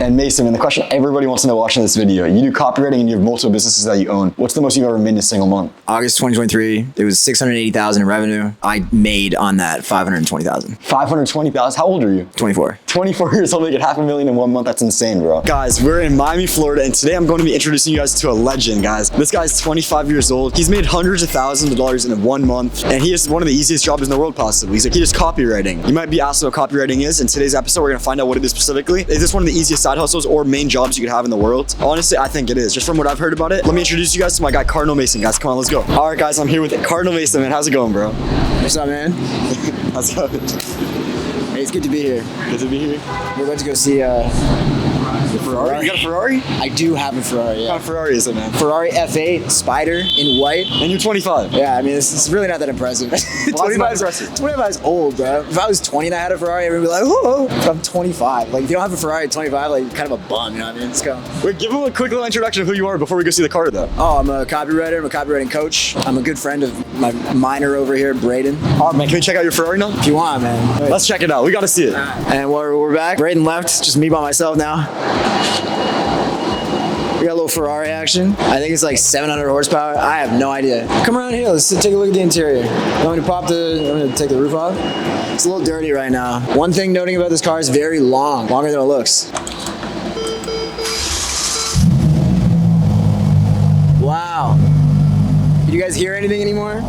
And Mason, and the question everybody wants to know watching this video, you do copywriting and you have multiple businesses that you own. What's the most you've ever made in a single month? August 2023, it was 680,000 in revenue. I made on that 520,000. 520,000? How old are you? 24. 24 years old, making $500,000 in 1 month. That's insane, bro. Guys, we're in Miami, Florida, and today I'm going to be introducing you guys to a legend, guys. This guy's 25 years old. He's made hundreds of thousands of dollars in 1 month, and he has one of the easiest jobs in the world, possibly. He does copywriting. You might be asked what copywriting is. In today's episode, we're gonna find out what it is specifically. Is this one of the easiest side hustles or main jobs you could have in the world? Honestly, I think it is, just from what I've heard about it. Let me introduce you guys to my guy, Cardinal Mason. Guys, come on, let's go. All right, guys, I'm here with Cardinal Mason, man. How's it going, bro? What's up, man? How's it going? Hey, it's good to be here. Good to be here. We're about to go see the Ferrari. You got a Ferrari? I do have a Ferrari, yeah. What kind of Ferrari is it, man? Ferrari F8 Spider in white. And you're 25. Yeah, I mean, it's really not that impressive. 25 is old, bro. If I was 20 and I had a Ferrari, everyone would be like, oh, I'm 25. Like, if you don't have a Ferrari at 25, like, you're kind of a bum, you know what I mean? Let's go. Wait, give him a quick little introduction of who you are before we go see the car, though. Oh, I'm a copywriter. I'm a copywriting coach. I'm a good friend of my minor over here, Brayden. All right, man, can we check out your Ferrari now? If you want, man. Wait. Let's check it out. We got to see it. And we're back. Brayden left. It's just me by myself now. We got a little Ferrari action. I think it's like 700 horsepower. I have no idea. Come around here. Let's take a look at the interior. You want me to take the roof off? It's a little dirty right now. One thing noting about this car is very long. Longer than it looks. Wow. Did you guys hear anything anymore?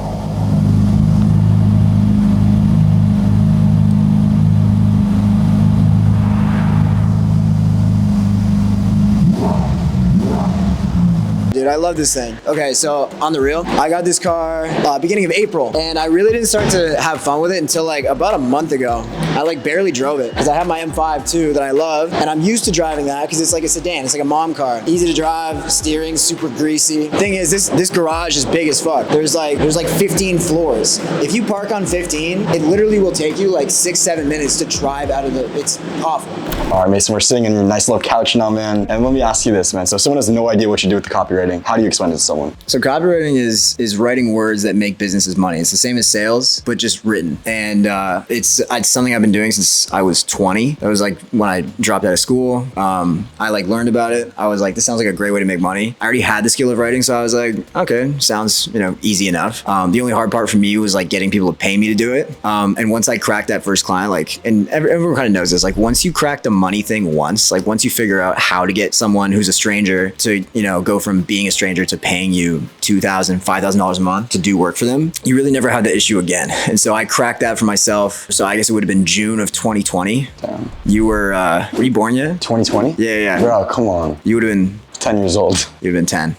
Dude, I love this thing. Okay, so on the real, I got this car beginning of April, and I really didn't start to have fun with it until like about a month ago. I like barely drove it because I have my M5 too that I love, and I'm used to driving that because it's like a sedan. It's like a mom car. Easy to drive, steering super greasy. Thing is, this garage is big as fuck. There's like 15 floors. If you park on 15, it literally will take you like 6-7 minutes to drive out of it's awful. All right, Mason, we're sitting in your nice little couch now, man. And let me ask you this, man. So if someone has no idea what you do with the copywriting, how do you explain it to someone? So copywriting is writing words that make businesses money. It's the same as sales, but just written. And it's something I've been doing since I was 20. That was like when I dropped out of school. I like learned about it. I was like, this sounds like a great way to make money. I already had the skill of writing, so I was like, okay, sounds easy enough. The only hard part for me was like getting people to pay me to do it. And once I cracked that first client, like, and everyone kind of knows this, like once you crack the money thing once you figure out how to get someone who's a stranger to, go from being a stranger to paying you $2,000, $5,000 a month to do work for them, you really never had the issue again. And so I cracked that for myself. So I guess it would have been June of 2020. Damn. You were you born yet? 2020? Yeah. Bro, come on. You would have been 10 years old. You've been 10.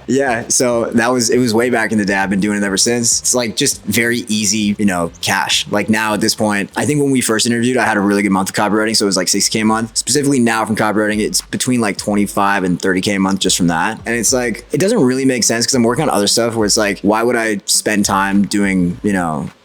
Yeah, so it was way back in the day. I've been doing it ever since. It's like just very easy, cash. Like now at this point, I think when we first interviewed, I had a really good month of copywriting. So it was like $60K a month. Specifically now from copywriting, it's between like 25 and 30K a month just from that. And it's like, it doesn't really make sense because I'm working on other stuff where it's like, why would I spend time doing,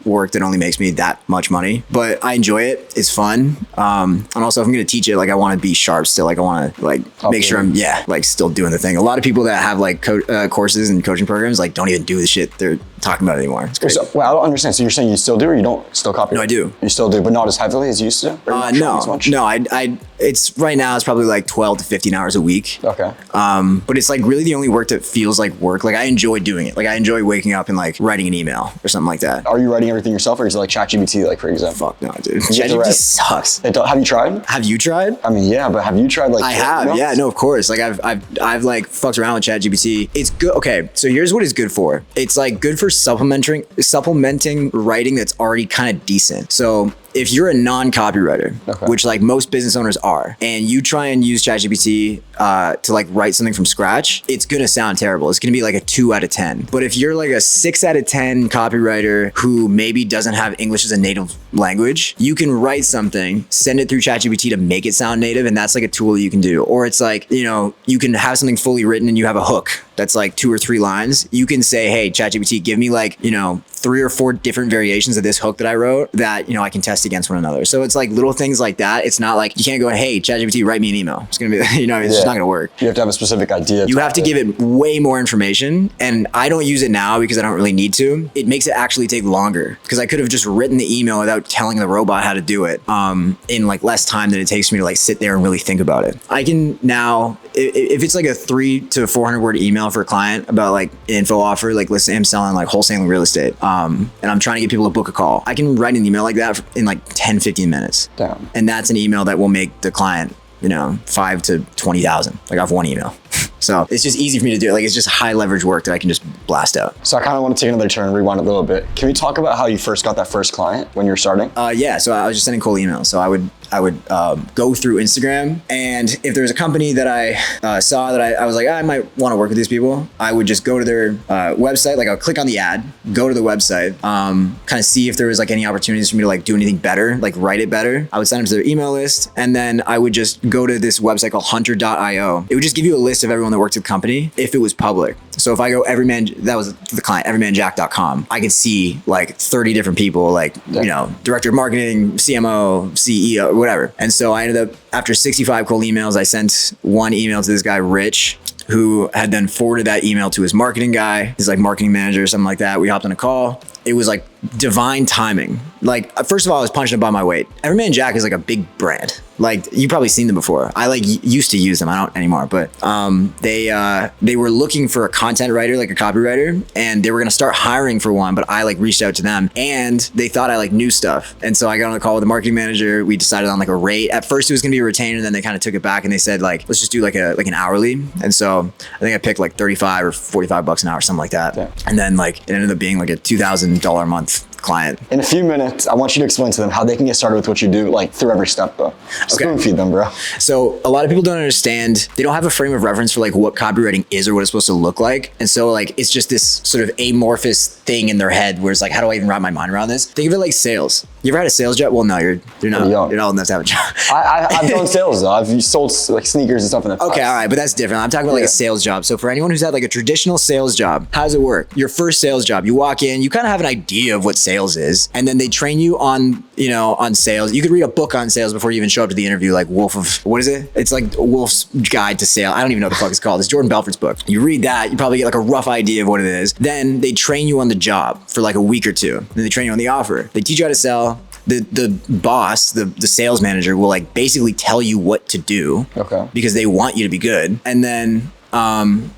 work that only makes me that much money? But I enjoy it. It's fun. And also if I'm going to teach it, like I want to be sharp still. Like I want to make sure I'm, like still doing the thing. A lot of people that have like courses and coaching programs, like don't even do the shit they're talking about anymore. It's crazy. So, I don't understand. So you're saying you still do or you don't still copy? No, I do. You still do, but not as heavily as you used to? No, it's right now it's probably like 12 to 15 hours a week. Okay. But it's like really the only work that feels like work. Like I enjoy doing it. Like I enjoy waking up and like writing an email or something like that. Are you writing everything yourself or is it like ChatGPT, like for example? Fuck no, dude. ChatGPT sucks. Have you tried? Have you tried? I mean, yeah, but have you tried like? I have, yeah, no, of course. Like I've like fucked around with ChatGPT. It's good. Okay, so here's what it's good for. It's like good for supplementing writing that's already kind of decent. So if you're a non-copywriter, which like most business owners are, and you try and use ChatGPT to like write something from scratch, it's gonna sound terrible. It's gonna be like a 2 out of 10. But if you're like a 6 out of 10 copywriter who maybe doesn't have English as a native language, you can write something, send it through ChatGPT to make it sound native, and that's like a tool you can do. Or it's like, you can have something fully written and you have a hook that's like 2 or 3 lines, you can say, hey, ChatGPT, give me like, 3 or 4 different variations of this hook that I wrote that, I can test against one another. So it's like little things like that. It's not like you can't go, hey, ChatGPT, write me an email. It's going to be, it's just not going to work. You have to have a specific idea. You have to give it way more information. And I don't use it now because I don't really need to. It makes it actually take longer because I could have just written the email without telling the robot how to do it in like less time than it takes me to like sit there and really think about it. I can now, if it's like a 300 to 400 word email for a client about like an info offer, like let's say I'm selling like wholesaling real estate, and I'm trying to get people to book a call, I can write an email like that in like 10, 15 minutes. Damn. And that's an email that will make the client, 5 to 20,000, like off one email. So it's just easy for me to do. Like it's just high leverage work that I can just blast out. So I kind of want to take another turn, rewind a little bit. Can we talk about how you first got that first client when you were starting? Yeah. So I was just sending cold emails. So I would go through Instagram, and if there was a company that I saw that I was like, I might want to work with these people, I would just go to their website. Like I'll click on the ad, go to the website, kind of see if there was like any opportunities for me to like do anything better, like write it better. I would sign up to their email list, and then I would just go to this website called hunter.io. It would just give you a list of everyone that worked at the company if it was public. So if I go that was the client, everymanjack.com, I could see like 30 different people, like, director of marketing, CMO, CEO, whatever. And so I ended up, after 65 cold emails, I sent one email to this guy, Rich, who had then forwarded that email to his marketing guy, his like marketing manager or something like that. We hopped on a call. It was like divine timing. Like, first of all, I was punching above my weight. Everyman Jack is like a big brand. Like, you've probably seen them before. I like used to use them. I don't anymore, but they were looking for a content writer, like a copywriter, and they were gonna start hiring for one, but I like reached out to them and they thought I like knew stuff. And so I got on a call with the marketing manager. We decided on like a rate. At first it was gonna be a retainer, and then they kind of took it back and they said like, let's just do like an hourly. And so I think I picked like 35 or 45 bucks an hour, something like that. Yeah. And then like it ended up being like a $2,000 a month client. In a few minutes, I want you to explain to them how they can get started with what you do, like through every step though. Spoon feed them, bro. So a lot of people don't understand, they don't have a frame of reference for like what copywriting is or what it's supposed to look like. And so like, it's just this sort of amorphous thing in their head where it's like, how do I even wrap my mind around this? Think of it like sales. You ever had a sales job? Well, no, you're not old enough to have a job. I've done sales though. I've sold like sneakers and stuff in the past. Okay, all right, but that's different. I'm talking about like a sales job. So for anyone who's had like a traditional sales job, how does it work? Your first sales job, you walk in, you kind of have an idea of what sales is, and then they train you on, on sales. You could read a book on sales before you even show up to the interview, like what is it? It's like Wolf's Guide to Sale. I don't even know what the fuck it's called. It's Jordan Belfort's book. You read that, you probably get like a rough idea of what it is. Then they train you on the job for like a week or two. Then they train you on the offer. They teach you how to sell. The boss, the sales manager will like basically tell you what to do because they want you to be good. And then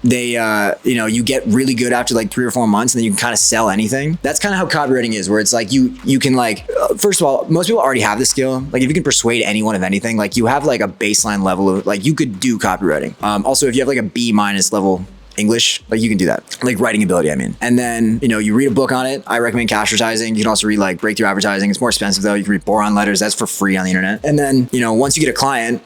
you get really good after like 3 or 4 months, and then you can kind of sell anything. That's kind of how copywriting is, where it's like you can like, first of all, most people already have the skill. Like if you can persuade anyone of anything, like you have like a baseline level of like, you could do copywriting. Also, if you have like a B- level English, like you can do that, like writing ability, I mean. And then, you read a book on it. I recommend Cash Advertising. You can also read like Breakthrough Advertising. It's more expensive though. You can read Boron Letters. That's for free on the internet. And then, once you get a client,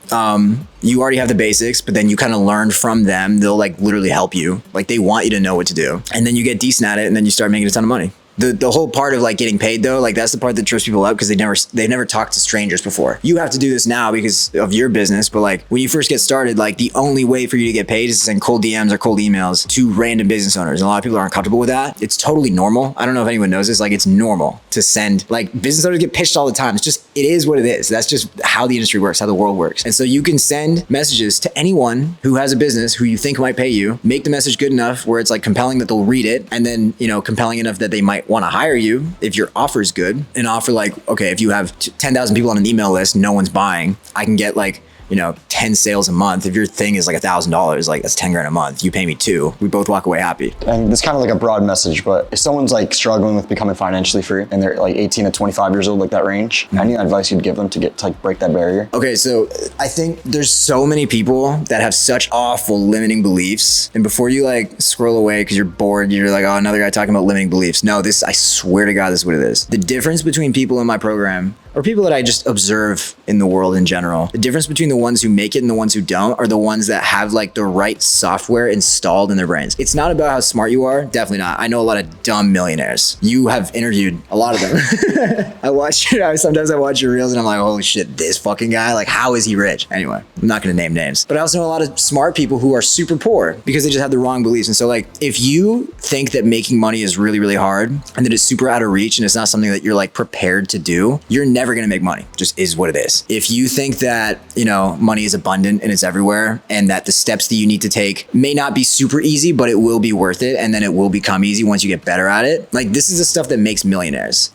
you already have the basics, but then you kind of learn from them. They'll like literally help you. Like they want you to know what to do. And then you get decent at it, and then you start making a ton of money. The whole part of like getting paid though, like that's the part that trips people up because they've never talked to strangers before. You have to do this now because of your business, but like when you first get started, like the only way for you to get paid is to send cold DMs or cold emails to random business owners. And a lot of people aren't comfortable with that. It's totally normal. I don't know if anyone knows this. Like it's normal to send, like business owners get pitched all the time. It is what it is. That's just how the industry works, how the world works. And so you can send messages to anyone who has a business who you think might pay you, make the message good enough where it's like compelling that they'll read it, and then, compelling enough that they might want to hire you if your offer is good. An offer like, okay, if you have 10,000 people on an email list, no one's buying, I can get like 10 sales a month. If your thing is like $1,000, like that's 10 grand a month. You pay me 2. We both walk away happy. And it's kind of like a broad message, but if someone's like struggling with becoming financially free and they're like 18 to 25 years old, like that range, any advice you'd give them to get to like break that barrier? Okay, so I think there's so many people that have such awful limiting beliefs. And before you like scroll away because you're bored, you're like, oh, another guy talking about limiting beliefs. No, I swear to God, this is what it is. The difference between people in my program or people that I just observe in the world in general, the difference between the ones who make it and the ones who don't are the ones that have like the right software installed in their brains. It's not about how smart you are. Definitely not. I know a lot of dumb millionaires. You have interviewed a lot of them. Sometimes I watch your reels and I'm like, holy shit, this fucking guy, like how is he rich? Anyway, I'm not gonna name names, but I also know a lot of smart people who are super poor because they just have the wrong beliefs. And so like, if you think that making money is really, really hard and that it's super out of reach and it's not something that you're like prepared to do, you're never gonna make money. Just is what it is. If you think that, you know, money is abundant and it's everywhere and that the steps that you need to take may not be super easy, but it will be worth it. And then it will become easy once you get better at it. Like this is the stuff that makes millionaires.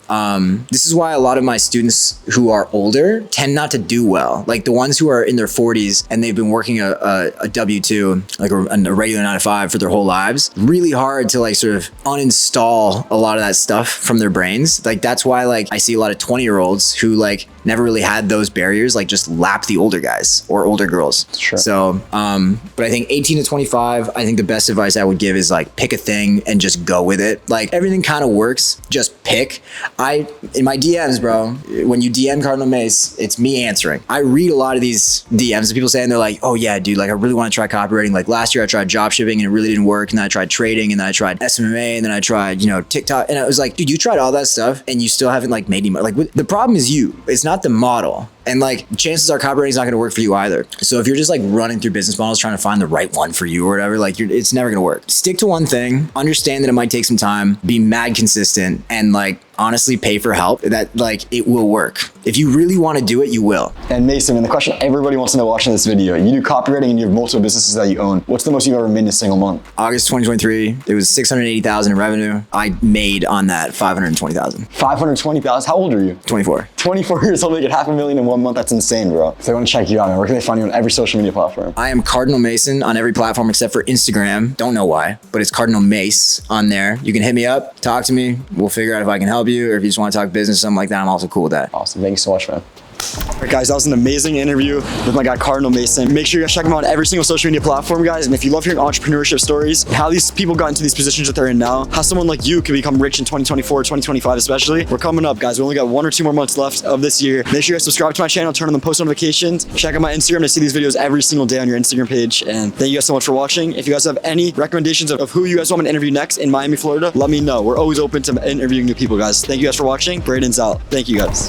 This is why a lot of my students who are older tend not to do well. Like the ones who are in their 40s and they've been working a W-2, like a regular 9 to 5 for their whole lives, really hard to like sort of uninstall a lot of that stuff from their brains. Like that's why like I see a lot of 20-year-olds who like never really had those barriers, like just lap the older guys or older girls. Sure. So, but I think 18 to 25, I think the best advice I would give is like pick a thing and just go with it. Like everything kind of works, just pick. In my DMs, bro, when you DM Cardinal Mace, it's me answering. I read a lot of these DMs and people saying they're like, oh yeah, dude, like I really want to try copywriting. Like last year I tried drop shipping and it really didn't work. And then I tried trading and then I tried SMA and then I tried, you know, TikTok. And I was like, dude, you tried all that stuff and you still haven't like made any money. Like the problem is you, it's not the model. And like chances are copywriting is not going to work for you either. So if you're just like running through business models, trying to find the right one for you or whatever, like it's never going to work. Stick to one thing, understand that it might take some time, be mad consistent, and like honestly pay for help. That like it will work. If you really want to do it, you will. And Mason, and the question everybody wants to know watching this video, you do copywriting and you have multiple businesses that you own. What's the most you've ever made in a single month? August 2023, it was 680,000 in revenue. I made on that 520,000. 520,000? How old are you? 24. 24 years old, making $500,000 in 1 month. That's insane, bro. So they want to check you out, man. Where can they find you on every social media platform? I am Cardinal Mason on every platform except for Instagram. Don't know why, but it's Cardinal Mace on there. You can hit me up, talk to me. We'll figure out if I can help you, or if you just want to talk business, something like that. I'm also cool with that. Awesome. Thank you so much, man. All right, guys, that was an amazing interview with my guy Cardinal Mason. Make sure you guys check him out on every single social media platform, guys. And if you love hearing entrepreneurship stories, how these people got into these positions that they're in now, how someone like you can become rich in 2024, 2025 especially. We're coming up, guys. We only got 1 or 2 more months left of this year. Make sure you guys subscribe to my channel, turn on the post notifications, check out my Instagram to see these videos every single day on your Instagram page. And thank you guys so much for watching. If you guys have any recommendations of who you guys want me to interview next in Miami, Florida, let me know. We're always open to interviewing new people, guys. Thank you guys for watching. Brayden's out. Thank you, guys.